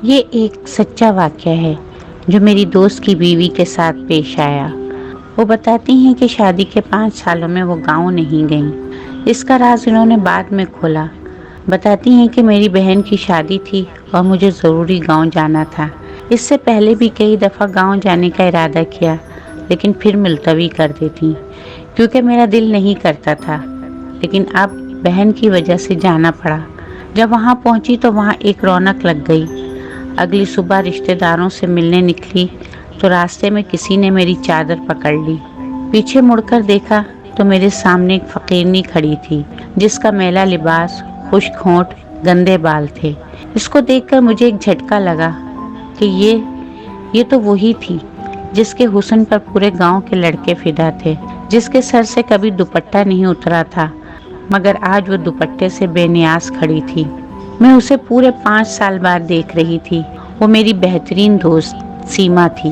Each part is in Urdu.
یہ ایک سچا واقعہ ہے جو میری دوست کی بیوی کے ساتھ پیش آیا۔ وہ بتاتی ہیں کہ شادی کے 5 سالوں میں وہ گاؤں نہیں گئیں۔ اس کا راز انہوں نے بعد میں کھولا۔ بتاتی ہیں کہ میری بہن کی شادی تھی اور مجھے ضروری گاؤں جانا تھا۔ اس سے پہلے بھی کئی دفعہ گاؤں جانے کا ارادہ کیا، لیکن پھر ملتوی کر دیتی کیونکہ میرا دل نہیں کرتا تھا۔ لیکن اب بہن کی وجہ سے جانا پڑا۔ جب وہاں پہنچی تو وہاں ایک رونق لگ گئی۔ اگلی صبح رشتہ داروں سے ملنے نکلی تو راستے میں کسی نے میری چادر پکڑ لی۔ پیچھے مڑ کر دیکھا تو میرے سامنے ایک فقیرنی کھڑی تھی جس کا میلا لباس، خشک ہونٹ، گندے بال تھے۔ اس کو دیکھ کر مجھے ایک جھٹکا لگا کہ یہ تو وہی تھی جس کے حسن پر پورے گاؤں کے لڑکے فدا تھے، جس کے سر سے کبھی دوپٹہ نہیں اترا تھا، مگر آج وہ دوپٹے سے بے نیاز کھڑی تھی۔ میں اسے پورے 5 سال بعد دیکھ رہی تھی۔ وہ میری بہترین دوست سیما تھی،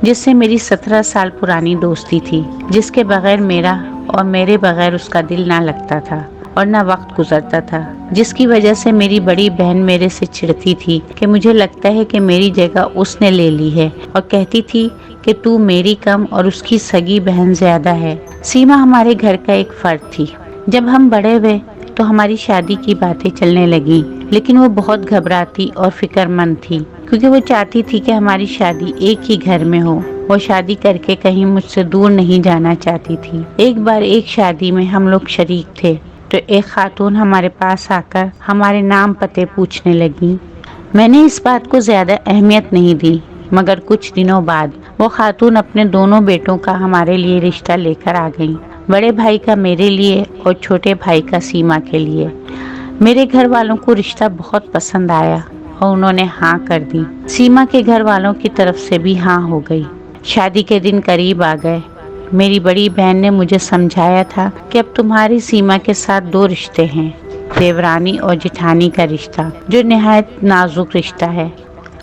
جس سے میری 17 سال پرانی دوستی تھی، جس کے بغیر میرا اور میرے بغیر اس کا دل نہ لگتا تھا اور نہ وقت گزرتا تھا، جس کی وجہ سے میری بڑی بہن میرے سے چڑھتی تھی کہ مجھے لگتا ہے کہ میری جگہ اس نے لے لی ہے، اور کہتی تھی کہ تو میری کم اور اس کی سگی بہن زیادہ ہے۔ سیما ہمارے گھر کا ایک فرد تھی۔ جب ہم بڑے ہوئے تو ہماری شادی کی باتیں چلنے لگیں، لیکن وہ بہت گھبراتی اور فکر مند تھی کیونکہ وہ چاہتی تھی کہ ہماری شادی ایک ہی گھر میں ہو۔ وہ شادی کر کے کہیں مجھ سے دور نہیں جانا چاہتی تھی۔ ایک بار ایک شادی میں ہم لوگ شریک تھے تو ایک خاتون ہمارے پاس آ کر ہمارے نام پتے پوچھنے لگی۔ میں نے اس بات کو زیادہ اہمیت نہیں دی، مگر کچھ دنوں بعد وہ خاتون اپنے دونوں بیٹوں کا ہمارے لیے رشتہ لے کر آ گئی، بڑے بھائی کا میرے لیے اور چھوٹے بھائی کا سیما کے لیے۔ میرے گھر والوں کو رشتہ بہت پسند آیا اور انہوں نے ہاں کر دی۔ سیما کے گھر والوں کی طرف سے بھی ہاں ہو گئی۔ شادی کے دن قریب آ گئے۔ میری بڑی بہن نے مجھے سمجھایا تھا کہ اب تمہاری سیما کے ساتھ 2 رشتے ہیں، دیورانی اور جٹھانی کا رشتہ، جو نہایت نازک رشتہ ہے۔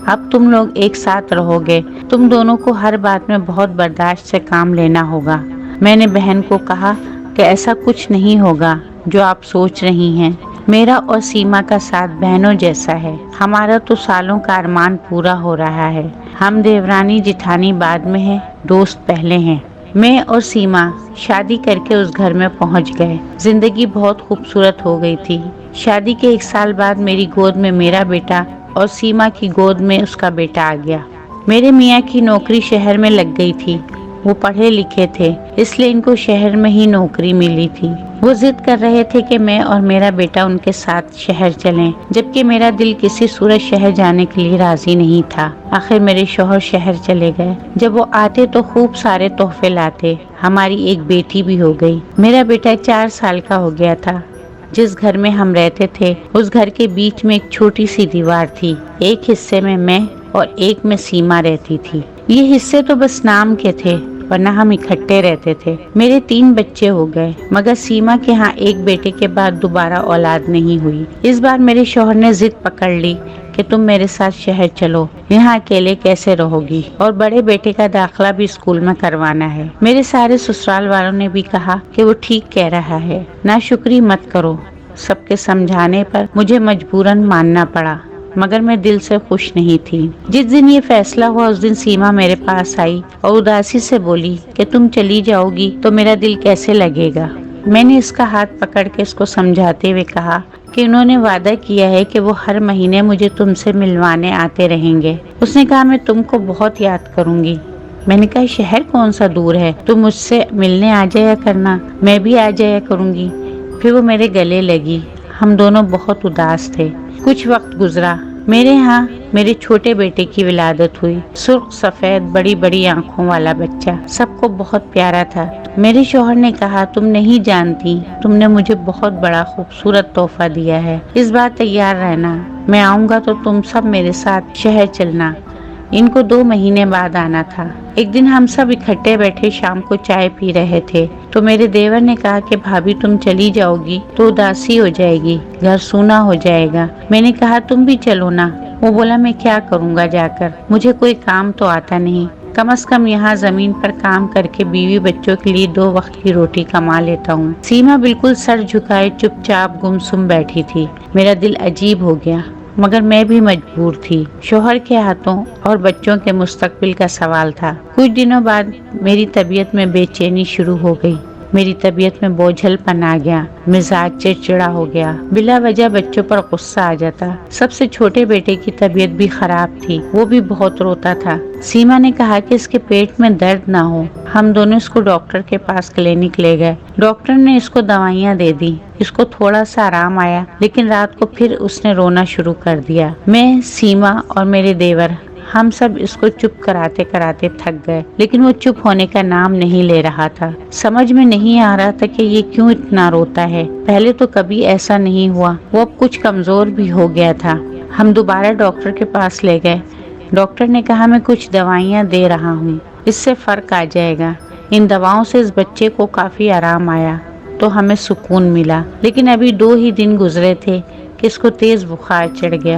اب تم لوگ ایک ساتھ رہو گے، تم دونوں کو ہر بات میں بہت برداشت سے کام لینا ہوگا۔ میں نے بہن کو کہا کہ ایسا کچھ نہیں ہوگا جو آپ سوچ رہی ہیں۔ میرا اور سیما کا ساتھ بہنوں جیسا ہے۔ ہمارا تو سالوں کا ارمان پورا ہو رہا ہے۔ ہم دیورانی جٹھانی بعد میں ہیں، دوست پہلے ہیں۔ میں اور سیما شادی کر کے اس گھر میں پہنچ گئے۔ زندگی بہت خوبصورت ہو گئی تھی۔ شادی کے 1 سال بعد میری گود میں میرا بیٹا اور سیما کی گود میں اس کا بیٹا آ گیا۔ میرے میاں کی نوکری شہر میں لگ گئی تھی۔ وہ پڑھے لکھے تھے، اس لیے ان کو شہر میں ہی نوکری ملی تھی۔ وہ ضد کر رہے تھے کہ میں اور میرا بیٹا ان کے ساتھ شہر چلیں، جبکہ میرا دل کسی صورت شہر جانے کے لیے راضی نہیں تھا۔ آخر میرے شوہر شہر چلے گئے۔ جب وہ آتے تو خوب سارے تحفے لاتے۔ ہماری ایک بیٹی بھی ہو گئی۔ میرا بیٹا 4 سال کا ہو گیا تھا۔ جس گھر میں ہم رہتے تھے اس گھر کے بیچ میں ایک چھوٹی سی دیوار تھی۔ ایک حصے میں اور ایک میں سیما رہتی تھی۔ یہ حصے تو بس نام کے تھے، ورنہ ہم اکٹھے رہتے تھے۔ میرے 3 بچے ہو گئے، مگر سیما کے ہاں ایک بیٹے کے بعد دوبارہ اولاد نہیں ہوئی۔ اس بار میرے شوہر نے ضد پکڑ لی کہ تم میرے ساتھ شہر چلو، یہاں اکیلے کیسے رہو گی، اور بڑے بیٹے کا داخلہ بھی اسکول میں کروانا ہے۔ میرے سارے سسرال والوں نے بھی کہا کہ وہ ٹھیک کہہ رہا ہے، ناشکری مت کرو۔ سب کے سمجھانے پر مجھے مجبوراً ماننا پڑا، مگر میں دل سے خوش نہیں تھی۔ جس دن یہ فیصلہ ہوا اس دن سیما میرے پاس آئی اور اداسی سے بولی کہ تم چلی جاؤ گی تو میرا دل کیسے لگے گا۔ میں نے اس کا ہاتھ پکڑ کے اس کو سمجھاتے ہوئے کہا کہ انہوں نے وعدہ کیا ہے کہ وہ ہر مہینے مجھے تم سے ملوانے آتے رہیں گے۔ اس نے کہا میں تم کو بہت یاد کروں گی۔ میں نے کہا شہر کون سا دور ہے، تم مجھ سے ملنے آ جایا کرنا، میں بھی آ جایا کروں گی۔ پھر وہ میرے گلے لگی۔ ہم دونوں بہت اداس تھے۔ کچھ وقت گزرا۔ میرے ہاں میرے چھوٹے بیٹے کی ولادت ہوئی۔ سرخ سفید بڑی بڑی آنکھوں والا بچہ، سب کو بہت پیارا تھا۔ میرے شوہر نے کہا تم نہیں جانتی، تم نے مجھے بہت بڑا خوبصورت تحفہ دیا ہے، اس بار تیار رہنا، میں آؤں گا تو تم سب میرے ساتھ شہر چلنا۔ ان کو 2 مہینے بعد آنا تھا۔ ایک دن ہم سب اکٹھے بیٹھے شام کو چائے پی رہے تھے تو میرے دیور نے کہا کہ بھابھی تم چلی جاؤ گی تو اداسی ہو جائے گی، گھر سونا ہو جائے گا۔ میں نے کہا تم بھی چلو نا۔ وہ بولا میں کیا کروں گا جا کر، مجھے کوئی کام تو آتا نہیں، کم از کم یہاں زمین پر کام کر کے بیوی بچوں کے لیے 2 وقت کی روٹی کما لیتا ہوں۔ سیما بالکل سر جھکائے چپ چاپ گمسم بیٹھی تھی۔ میرا دل عجیب ہو گیا۔ مگر میں بھی مجبور تھی۔ شوہر کے ہاتھوں اور بچوں کے مستقبل کا سوال تھا۔ کچھ دنوں بعد میری طبیعت میں بے چینی شروع ہو گئی۔ میری طبیعت میں بوجھل پن آ گیا، مزاج چڑچڑا ہو گیا، بلا وجہ بچوں پر غصہ آ جاتا۔ سب سے چھوٹے بیٹے کی طبیعت بھی خراب تھی، وہ بھی بہت روتا تھا۔ سیما نے کہا کہ اس کے پیٹ میں درد نہ ہو۔ ہم دونوں اس کو ڈاکٹر کے پاس کلینک لے گئے۔ ڈاکٹر نے اس کو دوائیاں دے دی۔ اس کو تھوڑا سا آرام آیا، لیکن رات کو پھر اس نے رونا شروع کر دیا۔ میں، سیما اور میرے دیور، ہم سب اس کو چپ کراتے کراتے تھک گئے، لیکن وہ چپ ہونے کا نام نہیں لے رہا تھا۔ سمجھ میں نہیں آ رہا تھا کہ یہ کیوں اتنا روتا ہے۔ پہلے تو کبھی ایسا نہیں ہوا۔ وہ اب کچھ کمزور بھی ہو گیا تھا۔ ہم دوبارہ ڈاکٹر کے پاس لے گئے۔ ڈاکٹر نے کہا میں کچھ دوائیاں دے رہا ہوں، اس سے فرق آ جائے گا۔ ان دواؤں سے اس بچے کو کافی آرام آیا تو ہمیں سکون ملا، لیکن ابھی 2 ہی دن گزرے تھے کہ اس کو تیز بخار چڑھ گیا۔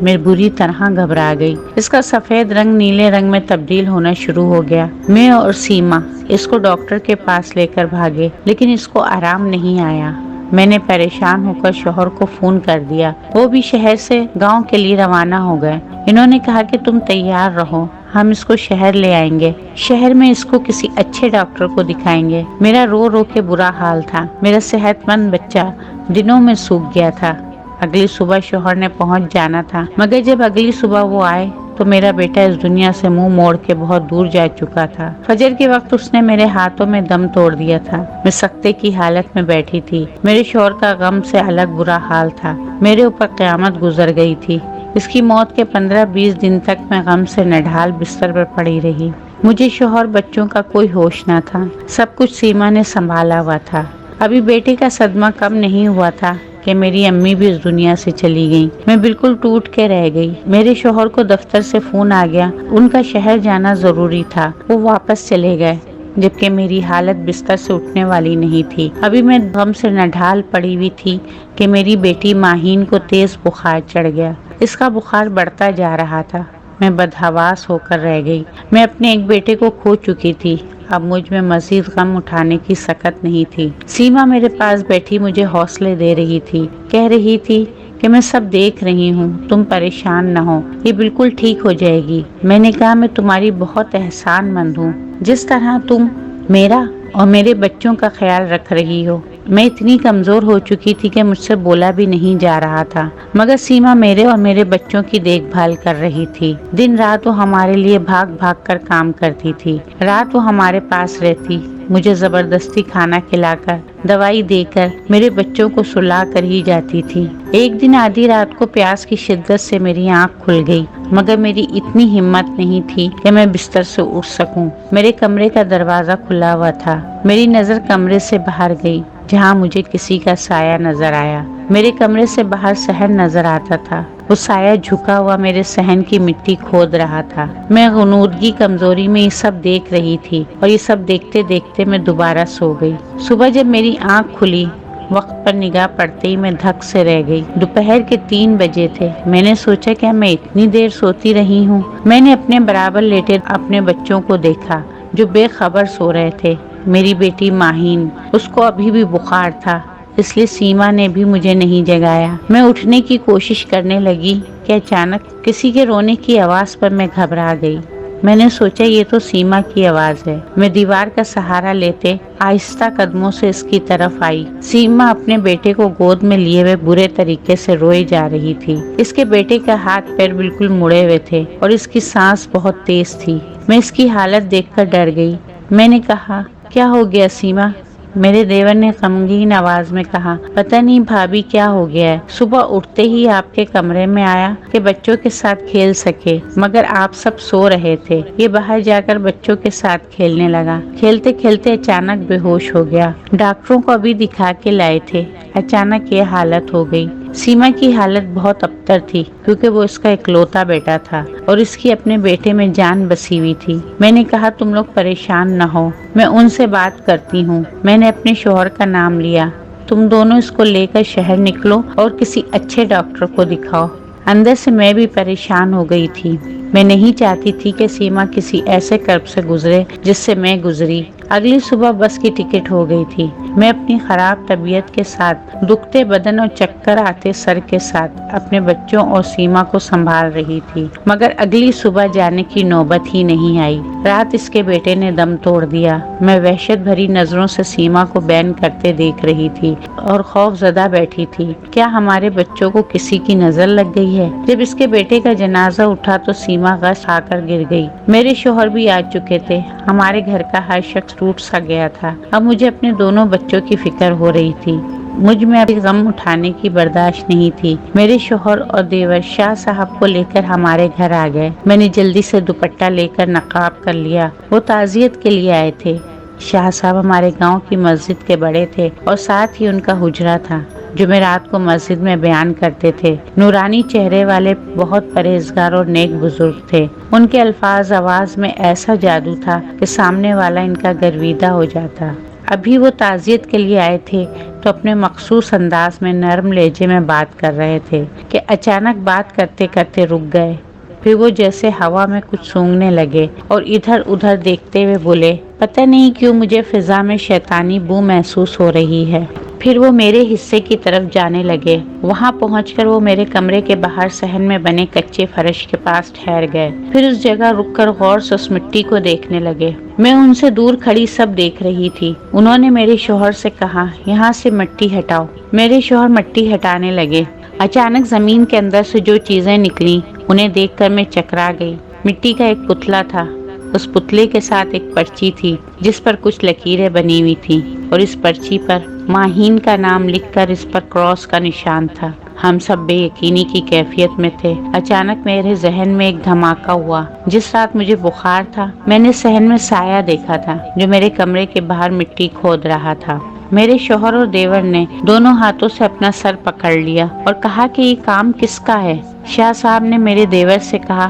میں بری طرح گھبرا گئی۔ اس کا سفید رنگ نیلے رنگ میں تبدیل ہونا شروع ہو گیا۔ میں اور سیما اس کو ڈاکٹر کے پاس لے کر بھاگے، لیکن اس کو آرام نہیں آیا۔ میں نے پریشان ہو کر شوہر کو فون کر دیا۔ وہ بھی شہر سے گاؤں کے لیے روانہ ہو گئے۔ انہوں نے کہا کہ تم تیار رہو، ہم اس کو شہر لے آئیں گے۔ شہر میں اس کو کسی اچھے ڈاکٹر کو دکھائیں گے۔ میرا رو رو کے برا حال تھا۔ میرا صحت مند بچہ دنوں میں سوکھ گیا تھا۔ اگلی صبح شوہر نے پہنچ جانا تھا، مگر جب اگلی صبح وہ آئے تو میرا بیٹا اس دنیا سے منہ موڑ کے بہت دور جا چکا تھا۔ فجر کے وقت اس نے میرے ہاتھوں میں دم توڑ دیا تھا۔ میں سکتے کی حالت میں بیٹھی تھی۔ میرے شوہر کا غم سے الگ برا حال تھا۔ میرے اوپر قیامت گزر گئی تھی۔ اس کی موت کے 15-20 دن تک میں غم سے نڈھال بستر پر پڑی رہی۔ مجھے شوہر بچوں کا کوئی ہوش نہ تھا۔ سب کچھ سیما نے سنبھالا ہوا تھا۔ ابھی بیٹے کا صدمہ کم نہیں ہوا تھا کہ میری امی بھی اس دنیا سے چلی گئیں۔ میں بالکل ٹوٹ کے رہ گئی۔ میرے شوہر کو دفتر سے فون آ گیا، ان کا شہر جانا ضروری تھا۔ وہ واپس چلے گئے، جبکہ میری حالت بستر سے اٹھنے والی نہیں تھی۔ ابھی میں غم سے نڈھال پڑی ہوئی تھی کہ میری بیٹی ماہین کو تیز بخار چڑھ گیا۔ اس کا بخار بڑھتا جا رہا تھا۔ میں بدحواس ہو کر رہ گئی۔ میں اپنے ایک بیٹے کو کھو چکی تھی۔ اب مجھ میں مزید غم اٹھانے کی سکت نہیں تھی۔ سیما میرے پاس بیٹھی مجھے حوصلے دے رہی تھی، کہہ رہی تھی کہ میں سب دیکھ رہی ہوں، تم پریشان نہ ہو، یہ بالکل ٹھیک ہو جائے گی۔ میں نے کہا میں تمہاری بہت احسان مند ہوں، جس طرح تم میرا اور میرے بچوں کا خیال رکھ رہی ہو۔ میں اتنی کمزور ہو چکی تھی کہ مجھ سے بولا بھی نہیں جا رہا تھا، مگر سیما میرے اور میرے بچوں کی دیکھ بھال کر رہی تھی۔ دن رات وہ ہمارے لیے بھاگ بھاگ کر کام کرتی تھی۔ رات وہ ہمارے پاس رہتی، مجھے زبردستی کھانا کھلا کر، دوائی دے کر، میرے بچوں کو سلا کر ہی جاتی تھی۔ ایک دن آدھی رات کو پیاس کی شدت سے میری آنکھ کھل گئی، مگر میری اتنی ہمت نہیں تھی کہ میں بستر سے اٹھ سکوں۔ میرے کمرے کا دروازہ کھلا ہوا تھا۔ میری نظر کمرے سے باہر گئی، جہاں مجھے کسی کا سایہ نظر آیا۔ میرے کمرے سے باہر صحن نظر آتا تھا۔ وہ سایہ جھکا ہوا میرے صحن کی مٹی کھود رہا تھا۔ میں غنودگی کمزوری میں یہ سب دیکھ رہی تھی، اور یہ سب دیکھتے دیکھتے میں دوبارہ سو گئی۔ صبح جب میری آنکھ کھلی، وقت پر نگاہ پڑتے ہی میں دھک سے رہ گئی۔ دوپہر کے 3 بجے تھے۔ میں نے سوچا کیا میں اتنی دیر سوتی رہی ہوں؟ میں نے اپنے برابر لیٹے اپنے بچوں کو دیکھا جو بے خبر سو رہے تھے۔ میری بیٹی ماہین، اس کو ابھی بھی بخار تھا، اس لیے سیما نے بھی مجھے نہیں جگایا۔ میں اٹھنے کی کوشش کرنے لگی کہ اچانک کسی کے رونے کی آواز پر میں گھبرا گئی۔ میں نے سوچا یہ تو سیما کی آواز ہے۔ میں دیوار کا سہارا لیتے آہستہ قدموں سے اس کی طرف آئی۔ سیما اپنے بیٹے کو گود میں لیے ہوئے برے طریقے سے روئے جا رہی تھی۔ اس کے بیٹے کا ہاتھ پیر بالکل مڑے ہوئے تھے اور اس کی سانس بہت تیز تھی۔ میں اس کی حالت دیکھ کر ڈر گئی۔ میں نے کہا کیا ہو گیا سیما؟ میرے دیور نے غمگین آواز میں کہا پتہ نہیں بھابھی کیا ہو گیا ہے، صبح اٹھتے ہی آپ کے کمرے میں آیا کہ بچوں کے ساتھ کھیل سکے، مگر آپ سب سو رہے تھے۔ یہ باہر جا کر بچوں کے ساتھ کھیلنے لگا، کھیلتے کھیلتے اچانک بے ہوش ہو گیا۔ ڈاکٹروں کو ابھی دکھا کے لائے تھے، اچانک یہ حالت ہو گئی۔ سیما کی حالت بہت ابتر تھی کیونکہ وہ اس کا اکلوتا بیٹا تھا اور اس کی اپنے بیٹے میں جان بسی ہوئی تھی۔ میں نے کہا تم لوگ پریشان نہ ہو، میں ان سے بات کرتی ہوں۔ میں نے اپنے شوہر کا نام لیا، تم دونوں اس کو لے کر شہر نکلو اور کسی اچھے ڈاکٹر کو دکھاؤ۔ اندر سے میں بھی پریشان ہو گئی تھی۔ میں نہیں چاہتی تھی کہ سیما کسی ایسے کرب سے گزرے جس سے میں گزری۔ اگلی صبح بس کی ٹکٹ ہو گئی تھی۔ میں اپنی خراب طبیعت کے ساتھ، دکھتے بدن اور چکر آتے سر کے ساتھ اپنے بچوں اور سیما کو سنبھال رہی تھی، مگر اگلی صبح جانے کی نوبت ہی نہیں آئی۔ رات اس کے بیٹے نے دم توڑ دیا۔ میں وحشت بھری نظروں سے سیما کو بین کرتے دیکھ رہی تھی اور خوف زدہ بیٹھی تھی۔ کیا ہمارے بچوں کو کسی کی نظر لگ گئی ہے؟ جب اس کے بیٹے کا جنازہ اٹھا تو سیما غش آ کر گر گئی۔ میرے شوہر بھی آ چکے تھے۔ ہمارے گھر کا ہر شخص ٹوٹ سا گیا تھا۔ اب مجھے اپنے دونوں بچوں کی فکر ہو رہی تھی۔ مجھ میں ابھی غم اٹھانے کی برداشت نہیں تھی۔ میرے شوہر اور دیور شاہ صاحب کو لے کر ہمارے گھر آ گئے۔ میں نے جلدی سے دوپٹہ لے کر نقاب کر لیا۔ وہ تعزیت کے لیے آئے تھے۔ شاہ صاحب ہمارے گاؤں کی مسجد کے بڑے تھے اور ساتھ ہی ان کا حجرہ تھا۔ جمعرات کو مسجد میں بیان کرتے تھے۔ نورانی چہرے والے بہت پرہیزگار اور نیک بزرگ تھے۔ ان کے الفاظ آواز میں ایسا جادو تھا کہ سامنے والا ان کا گرویدہ ہو جاتا۔ ابھی وہ تعزیت کے لیے آئے تھے تو اپنے مخصوص انداز میں نرم لہجے میں بات کر رہے تھے کہ اچانک بات کرتے کرتے رک گئے۔ پھر وہ جیسے ہوا میں کچھ سونگھنے لگے اور ادھر ادھر دیکھتے ہوئے بولے، پتہ نہیں کیوں مجھے فضا میں شیطانی بو محسوس ہو رہی ہے۔ پھر وہ میرے حصے کی طرف جانے لگے۔ وہاں پہنچ کر وہ میرے کمرے کے باہر صحن میں بنے کچے فرش کے پاس ٹھہر گئے۔ پھر اس جگہ رک کر غور سے اس مٹی کو دیکھنے لگے۔ میں ان سے دور کھڑی سب دیکھ رہی تھی۔ انہوں نے میرے شوہر سے کہا، یہاں سے مٹی ہٹاؤ۔ میرے شوہر مٹی ہٹانے لگے۔ اچانک زمین کے اندر سے جو چیزیں نکلیں انہیں دیکھ کر میں چکرا گئی۔ مٹی کا ایک پتلا تھا۔ اس پتلے کے ساتھ ایک پرچی تھی جس پر کچھ لکیریں بنی ہوئی تھی اور اس پرچی پر ماہین کا نام لکھ کر اس پر کراس کا نشان تھا۔ ہم سب بے یقینی کی کیفیت میں تھے۔ اچانک میرے ذہن میں ایک دھماکہ ہوا۔ جس رات مجھے بخار تھا میں نے صحن میں سایہ دیکھا تھا جو میرے کمرے کے باہر مٹی کھود رہا تھا۔ میرے شوہر اور دیور نے دونوں ہاتھوں سے اپنا سر پکڑ لیا اور کہا کہ یہ کام کس کا ہے؟ شاہ صاحب نے میرے دیور سے کہا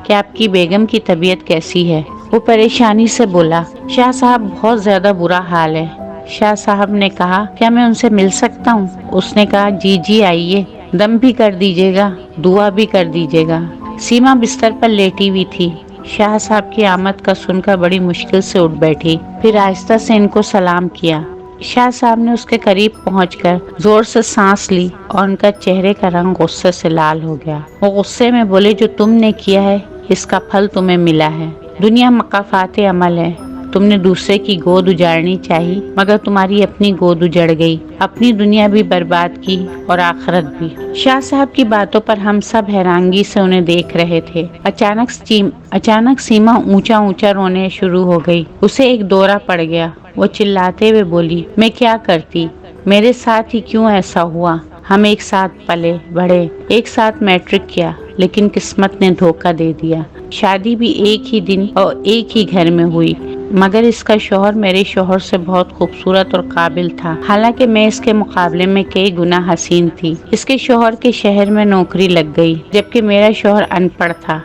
کہ آپ کی بیگم کی طبیعت کیسی ہے؟ وہ پریشانی سے بولا، شاہ صاحب بہت زیادہ برا حال ہے۔ شاہ صاحب نے کہا، کیا میں ان سے مل سکتا ہوں؟ اس نے کہا، جی جی آئیے، دم بھی کر دیجیے گا، دعا بھی کر دیجیے گا۔ سیما بستر پر لیٹی ہوئی تھی۔ شاہ صاحب کی آمد کا سن کر بڑی مشکل سے اٹھ بیٹھی، پھر آہستہ سے ان کو سلام کیا۔ شاہ صاحب نے اس کے قریب پہنچ کر زور سے سانس لی اور ان کا چہرے کا رنگ غصے سے لال ہو گیا۔ وہ غصے میں بولے، جو تم نے کیا ہے اس کا پھل تمہیں ملا ہے۔ دنیا مقافات عمل ہے۔ تم نے دوسرے کی گود اجاڑنی چاہی مگر تمہاری اپنی گود اجڑ گئی، اپنی دنیا بھی برباد کی اور آخرت بھی۔ شاہ صاحب کی باتوں پر ہم سب حیرانگی سے انہیں دیکھ رہے تھے۔ اچانک سیما اونچا اونچا رونے شروع ہو گئی۔ اسے ایک دورہ پڑ گیا۔ وہ چلاتے ہوئے بولی، میں کیا کرتی؟ میرے ساتھ ہی کیوں ایسا ہوا؟ ہم ایک ساتھ پلے بڑھے، ایک ساتھ میٹرک کیا، لیکن قسمت نے دھوکہ دے دیا۔ شادی بھی ایک ہی دن اور ایک ہی گھر میں ہوئی، مگر اس کا شوہر میرے شوہر سے بہت خوبصورت اور قابل تھا، حالانکہ میں اس کے مقابلے میں کئی گنا حسین تھی۔ اس کے شوہر کے شہر میں نوکری لگ گئی جبکہ میرا شوہر ان پڑھ تھا۔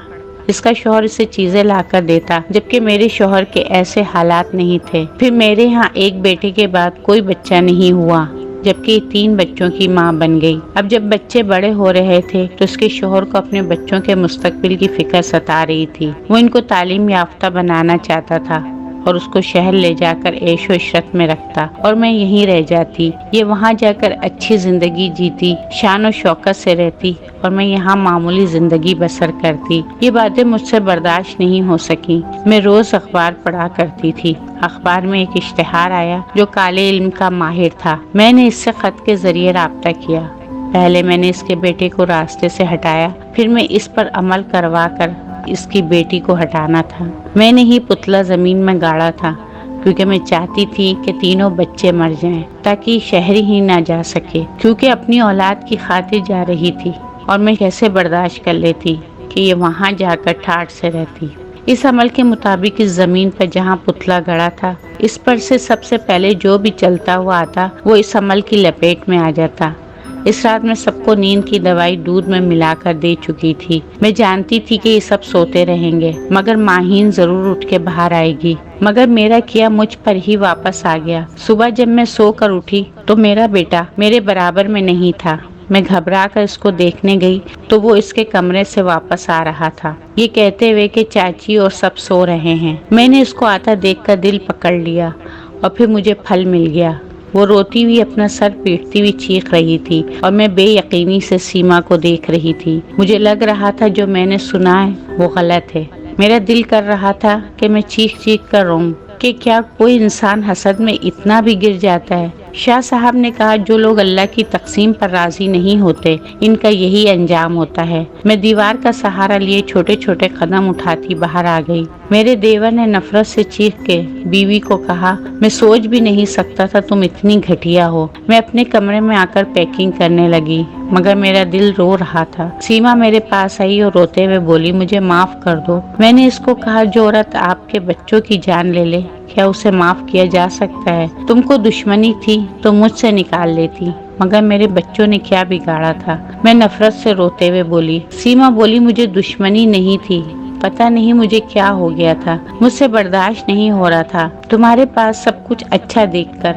اس کا شوہر اسے چیزیں لا کر دیتا جبکہ میرے شوہر کے ایسے حالات نہیں تھے۔ پھر میرے ہاں ایک بیٹے کے بعد کوئی بچہ نہیں ہوا جبکہ یہ 3 بچوں کی ماں بن گئی۔ اب جب بچے بڑے ہو رہے تھے تو اس کے شوہر کو اپنے بچوں کے مستقبل کی فکر ستا رہی تھی۔ وہ ان کو تعلیم یافتہ بنانا چاہتا تھا اور اس کو شہر لے جا کر عیش و عشرت میں رکھتا اور میں یہیں رہ جاتی۔ یہ وہاں جا کر اچھی زندگی جیتی، شان و شوکت سے رہتی اور میں یہاں معمولی زندگی بسر کرتی۔ یہ باتیں مجھ سے برداشت نہیں ہو سکی۔ میں روز اخبار پڑھا کرتی تھی۔ اخبار میں ایک اشتہار آیا جو کالے علم کا ماہر تھا۔ میں نے اس سے خط کے ذریعے رابطہ کیا۔ پہلے میں نے اس کے بیٹے کو راستے سے ہٹایا، پھر میں اس پر عمل کروا کر اس کی بیٹی کو ہٹانا تھا۔ میں نے ہی پتلا زمین میں گاڑا تھا کیونکہ میں چاہتی تھی کہ تینوں بچے مر جائیں تاکہ شہر ہی نہ جا سکے، کیونکہ اپنی اولاد کی خاطر جا رہی تھی اور میں کیسے برداشت کر لیتی کہ یہ وہاں جا کر ٹھاٹھ سے رہتی۔ اس عمل کے مطابق اس زمین پر جہاں پتلا گڑا تھا اس پر سے سب سے پہلے جو بھی چلتا ہوا آتا وہ اس عمل کی لپیٹ میں آ جاتا۔ اس رات میں سب کو نیند کی دوائی دودھ میں ملا کر دے چکی تھی۔ میں جانتی تھی کہ یہ سب سوتے رہیں گے مگر ماہین ضرور اٹھ کے باہر آئے گی، مگر میرا کیا مجھ پر ہی واپس آ گیا۔ صبح جب میں سو کر اٹھی تو میرا بیٹا میرے برابر میں نہیں تھا۔ میں گھبرا کر اس کو دیکھنے گئی تو وہ اس کے کمرے سے واپس آ رہا تھا، یہ کہتے ہوئے کہ چاچی اور سب سو رہے ہیں۔ میں نے اس کو آتا دیکھ کر دل پکڑ لیا اور پھر مجھے پھل مل گیا۔ وہ روتی ہوئی اپنا سر پیٹتی ہوئی چیخ رہی تھی اور میں بے یقینی سے سیما کو دیکھ رہی تھی۔ مجھے لگ رہا تھا جو میں نے سنا ہے وہ غلط ہے۔ میرا دل کر رہا تھا کہ میں چیخ چیخ کر روؤں کہ کیا کوئی انسان حسد میں اتنا بھی گر جاتا ہے۔ شاہ صاحب نے کہا جو لوگ اللہ کی تقسیم پر راضی نہیں ہوتے ان کا یہی انجام ہوتا ہے۔ میں دیوار کا سہارا لیے چھوٹے چھوٹے قدم اٹھاتی باہر آ گئی۔ میرے دیور نے نفرت سے چیخ کے بیوی کو کہا، میں سوچ بھی نہیں سکتا تھا تم اتنی گھٹیا ہو۔ میں اپنے کمرے میں آ کر پیکنگ کرنے لگی مگر میرا دل رو رہا تھا۔ سیما میرے پاس آئی اور روتے ہوئے بولی، مجھے معاف کر دو۔ میں نے اس کو کہا، جو عورت آپ کے بچوں کی جان لے لے کیا اسے معاف کیا جا سکتا ہے؟ تم کو دشمنی تھی تو مجھ سے نکال لیتی، مگر میرے بچوں نے کیا بگاڑا تھا؟ میں نفرت سے روتے ہوئے بولی۔ سیما بولی، مجھے دشمنی نہیں تھی، پتہ نہیں مجھے کیا ہو گیا تھا، مجھ سے برداشت نہیں ہو رہا تھا تمہارے پاس سب کچھ اچھا دیکھ کر۔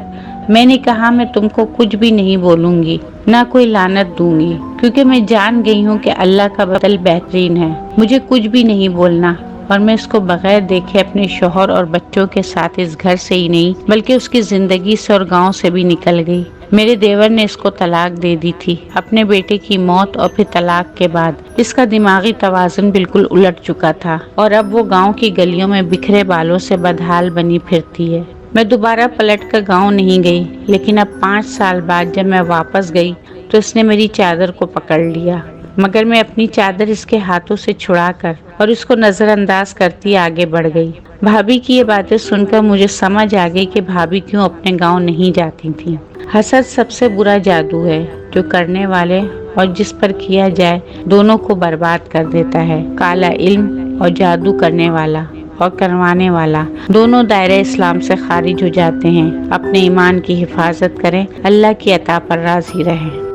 میں نے کہا میں تم کو کچھ بھی نہیں بولوں گی، نہ کوئی لعنت دوں گی، کیونکہ میں جان گئی ہوں کہ اللہ کا بدل بہترین ہے۔ مجھے کچھ بھی نہیں بولنا۔ اور میں اس کو بغیر دیکھے اپنے شوہر اور بچوں کے ساتھ اس گھر سے ہی نہیں بلکہ اس کی زندگی سے اور گاؤں سے بھی نکل گئی۔ میرے دیور نے اس کو طلاق دے دی تھی، اپنے بیٹے کی موت اور پھر طلاق کے بعد اس کا دماغی توازن بالکل الٹ چکا تھا اور اب وہ گاؤں کی گلیوں میں بکھرے بالوں سے بدحال بنی پھرتی ہے۔ میں دوبارہ پلٹ کر گاؤں نہیں گئی، لیکن اب 5 سال بعد جب میں واپس گئی تو اس نے میری چادر کو پکڑ لیا، مگر میں اپنی چادر اس کے ہاتھوں سے چھڑا کر اور اس کو نظر انداز کرتی آگے بڑھ گئی۔ بھابھی کی یہ باتیں سن کر مجھے سمجھ آ گئی کہ بھابھی کیوں اپنے گاؤں نہیں جاتی تھیں۔ حسد سب سے برا جادو ہے جو کرنے والے اور جس پر کیا جائے دونوں کو برباد کر دیتا ہے۔ کالا علم اور جادو کرنے والا اور کروانے والا دونوں دائرہ اسلام سے خارج ہو جاتے ہیں۔ اپنے ایمان کی حفاظت کریں، اللہ کی عطا پر راضی رہیں۔